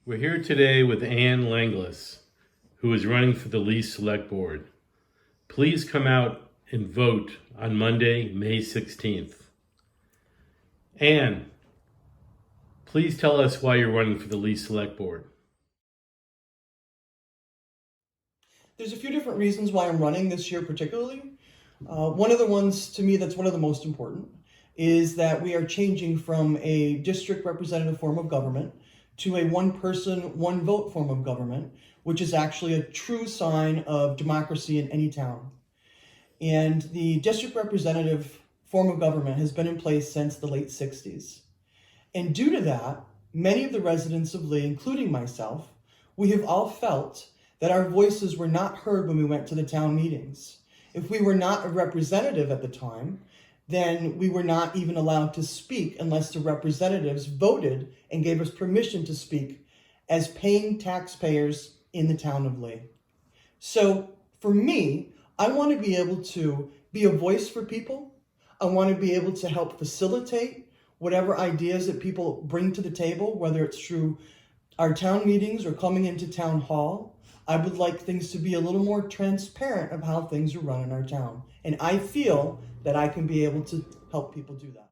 We're here today with Ann Langlais, who is running for the Lease Select Board. Please come out and vote on Monday, May 16th. Ann, please tell us why you're running for the Lease Select Board. There's a few different reasons why I'm running this year particularly. One of the ones to me that's one of the most important is that we are changing from a district representative form of government to a one person, one vote form of government, which is actually a true sign of democracy in any town. And the district representative form of government has been in place since the late 60s. And due to that, many of the residents of Lee, including myself, we have all felt that our voices were not heard when we went to the town meetings. If we were not a representative at the time, then we were not even allowed to speak unless the representatives voted and gave us permission to speak as paying taxpayers in the town of Lee. So for me, I want to be able to be a voice for people. I want to be able to help facilitate whatever ideas that people bring to the table, whether it's through our town meetings or coming into town hall. I would like things to be a little more transparent of how things are run in our town. And I feel that I can be able to help people do that.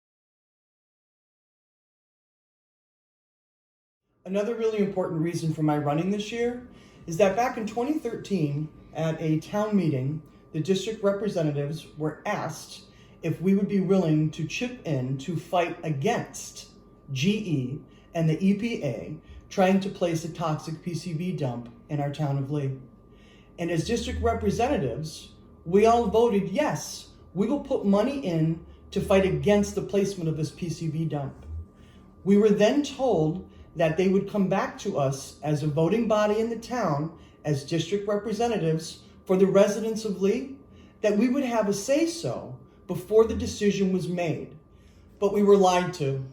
Another really important reason for my running this year is that back in 2013, at a town meeting, the district representatives were asked if we would be willing to chip in to fight against GE and the EPA trying to place a toxic PCB dump in our town of Lee. And as district representatives, we all voted yes, we will put money in to fight against the placement of this PCB dump. We were then told that they would come back to us as a voting body in the town, as district representatives for the residents of Lee, that we would have a say-so before the decision was made. But we were lied to.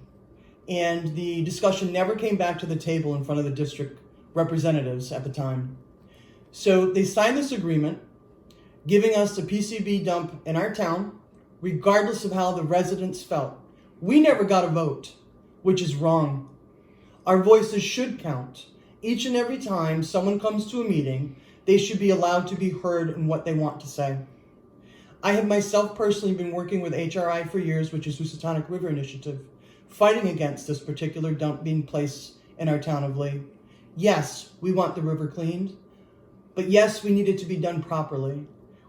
And the discussion never came back to the table in front of the district representatives at the time. So they signed this agreement, giving us a PCB dump in our town, regardless of how the residents felt. We never got a vote, which is wrong. Our voices should count. Each and every time someone comes to a meeting, they should be allowed to be heard in what they want to say. I have myself personally been working with HRI for years, which is Housatonic River Initiative, fighting against this particular dump being placed in our town of Lee. Yes, we want the river cleaned, but yes, we need it to be done properly.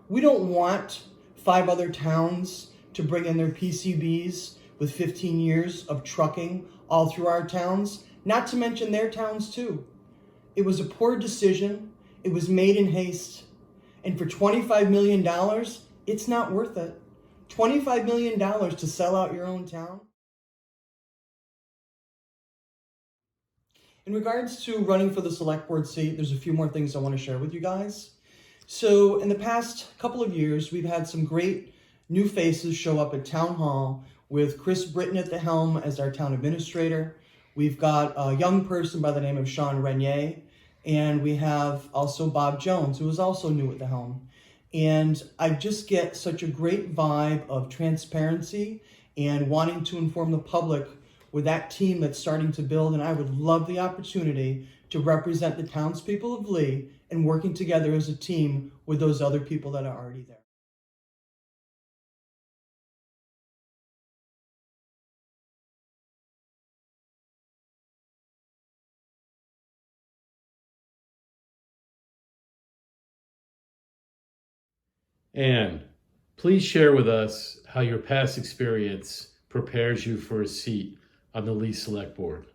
We don't want 5 other towns to bring in their PCBs with 15 years of trucking all through our towns, not to mention their towns too. It was a poor decision. It was made in haste. And for $25 million, it's not worth it. $25 million to sell out your own town? In regards to running for the select board seat, there's a few more things I want to share with you guys. So in the past couple of years, we've had some great new faces show up at town hall with Chris Britton at the helm as our town administrator. We've got a young person by the name of Sean Renier, and we have also Bob Jones, who is also new at the helm. And I just get such a great vibe of transparency and wanting to inform the public with that team that's starting to build, and I would love the opportunity to represent the townspeople of Lee and working together as a team with those other people that are already there. Ann, please share with us how your past experience prepares you for a seat on the Lease Select Board.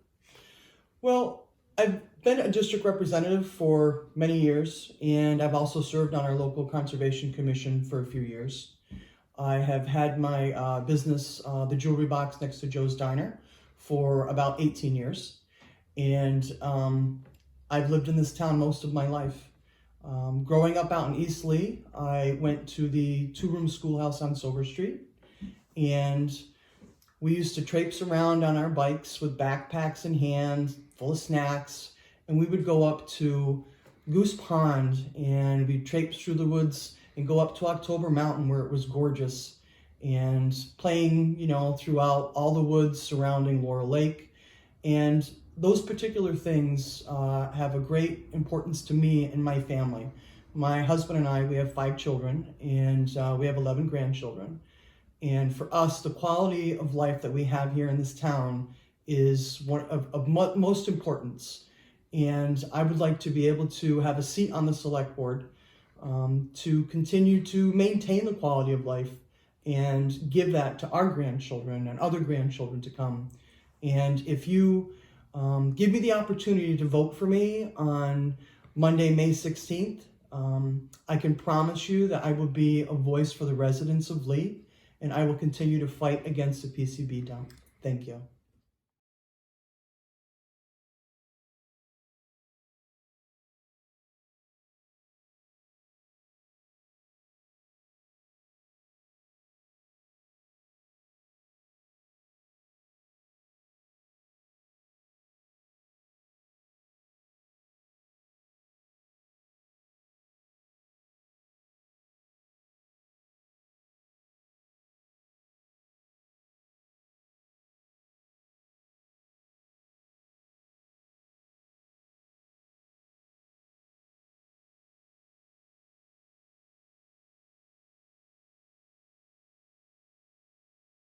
Well, I've been a district representative for many years, and I've also served on our local conservation commission for a few years. I have had my business, the Jewelry Box next to Joe's Diner, for about 18 years. And I've lived in this town most of my life. Growing up out in East Lee, I went to the 2-room schoolhouse on Silver Street, and we used to traipse around on our bikes with backpacks in hand, full of snacks, and we would go up to Goose Pond, and we'd traipse through the woods and go up to October Mountain where it was gorgeous, and playing, throughout all the woods surrounding Laurel Lake. And those particular things have a great importance to me and my family. My husband and I, we have 5 children, and we have 11 grandchildren. And for us, the quality of life that we have here in this town is one of most importance. And I would like to be able to have a seat on the select board to continue to maintain the quality of life and give that to our grandchildren and other grandchildren to come. And if you give me the opportunity to vote for me on Monday, May 16th, I can promise you that I will be a voice for the residents of Lee, and I will continue to fight against the PCB dump. Thank you.